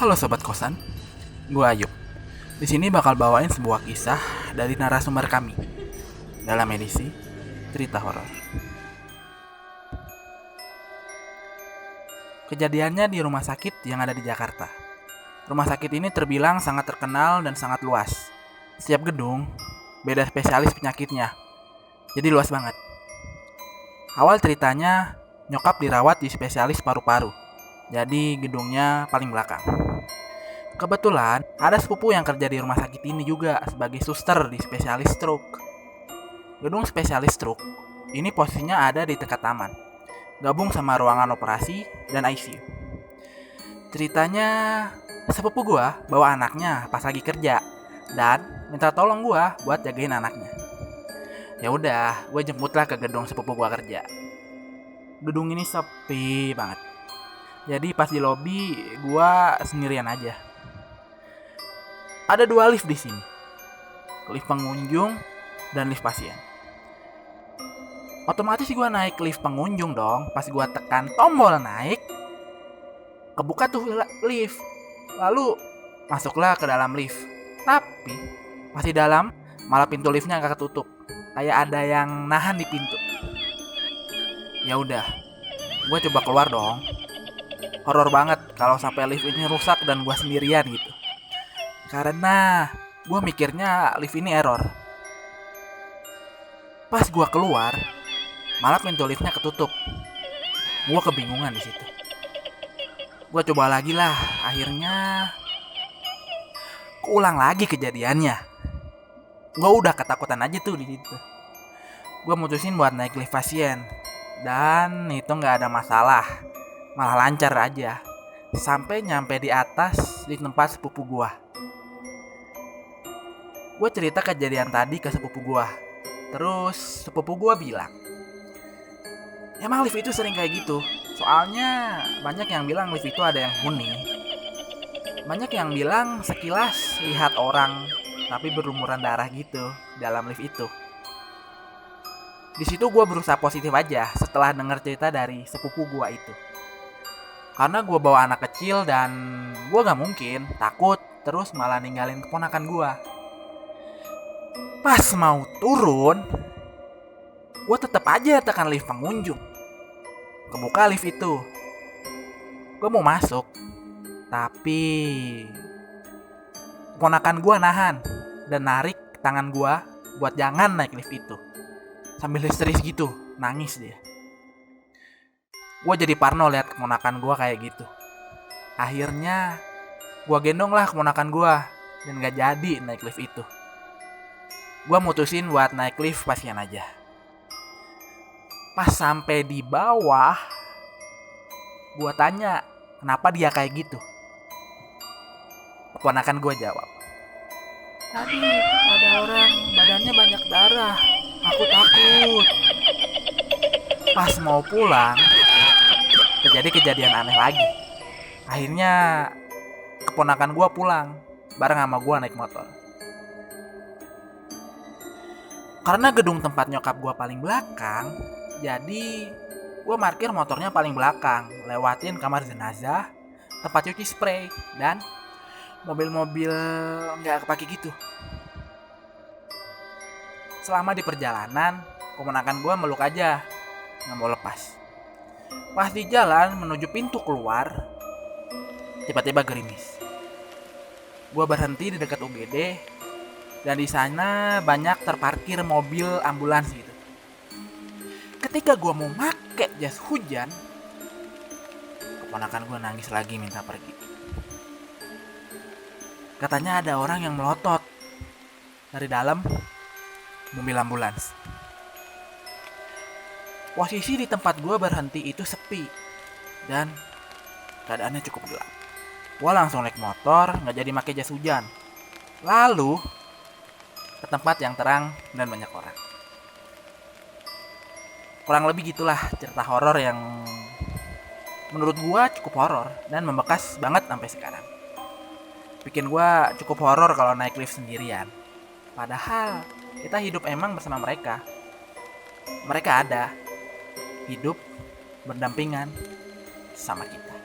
Halo sobat kosan, gue Ayub. Di sini bakal bawain sebuah kisah dari narasumber kami dalam edisi cerita horor. Kejadiannya di rumah sakit yang ada di Jakarta. Rumah sakit ini terbilang sangat terkenal dan sangat luas. Setiap gedung beda spesialis penyakitnya, jadi luas banget. Awal ceritanya, nyokap dirawat di spesialis paru-paru, jadi gedungnya paling belakang. Kebetulan ada sepupu yang kerja di rumah sakit ini juga sebagai suster di spesialis stroke. Gedung spesialis stroke ini posisinya ada di dekat taman, gabung sama ruangan operasi dan ICU. Ceritanya, sepupu gua bawa anaknya pas lagi kerja dan minta tolong gua buat jagain anaknya. Ya udah, gue jemputlah ke gedung sepupu gua kerja. Gedung ini sepi banget. Jadi pas di lobi gua sendirian aja. Ada 2 lift di sini. Lift pengunjung dan lift pasien. Otomatis gue naik lift pengunjung dong. Pas gue tekan tombol naik, kebuka tuh lift. Lalu masuklah ke dalam lift. Tapi pas di dalam malah pintu liftnya gak ketutup. Kayak ada yang nahan di pintu. Ya udah, gue coba keluar dong. Horor banget kalau sampai lift ini rusak dan gue sendirian gitu. Karena gue mikirnya lift ini error. Pas gue keluar, malah pintu liftnya ketutup. Gue kebingungan di situ. Gue coba lagi lah, akhirnya keulang lagi kejadiannya. Gue udah ketakutan aja tuh di situ. Gue mutusin buat naik lift pasien, dan itu nggak ada masalah, malah lancar aja. Sampai nyampe di atas di tempat sepupu gue. Gue cerita kejadian tadi ke sepupu gue. Terus sepupu gue bilang, emang lift itu sering kayak gitu. Soalnya banyak yang bilang lift itu ada yang huni. Banyak yang bilang sekilas lihat orang tapi berlumuran darah gitu dalam lift itu. Di situ gue berusaha positif aja setelah denger cerita dari sepupu gue itu. Karena gue bawa anak kecil dan gue gak mungkin takut terus malah ninggalin keponakan gue. Pas mau turun, gue tetap aja tekan lift pengunjung. Kebuka lift itu. Gue mau masuk, tapi keponakan gue nahan dan narik tangan gue buat jangan naik lift itu. Sambil histeris gitu, nangis dia. Gue jadi parno lihat keponakan gue kayak gitu. Akhirnya gue gendong lah keponakan gue dan gak jadi naik lift itu. Gue mutusin buat naik lift pasien aja. Pas sampai di bawah, gue tanya kenapa dia kayak gitu. Keponakan gue jawab, tadi ada orang badannya banyak darah, aku takut. Pas mau pulang, terjadi kejadian aneh lagi. Akhirnya keponakan gue pulang bareng sama gue naik motor. Karena gedung tempat nyokap gue paling belakang, jadi gue parkir motornya paling belakang, lewatin kamar jenazah, tempat cuci spray, dan mobil-mobil nggak kepake gitu. Selama di perjalanan, keponakan gue meluk aja, nggak mau lepas. Pas di jalan menuju pintu keluar, tiba-tiba gerimis. Gue berhenti di dekat UGD, dan di sana banyak terparkir mobil ambulans gitu. Ketika gue mau make jas hujan, keponakan gue nangis lagi minta pergi. Katanya ada orang yang melotot dari dalam mobil ambulans. Posisi di tempat gue berhenti itu sepi dan keadaannya cukup gelap. Gue langsung naik motor, gak jadi make jas hujan. Lalu ke tempat yang terang dan banyak orang. Kurang lebih gitulah cerita horor yang menurut gua cukup horor dan membekas banget sampai sekarang. Bikin gua cukup horor kalau naik lift sendirian. Padahal kita hidup emang bersama mereka. Mereka ada, hidup berdampingan sama kita.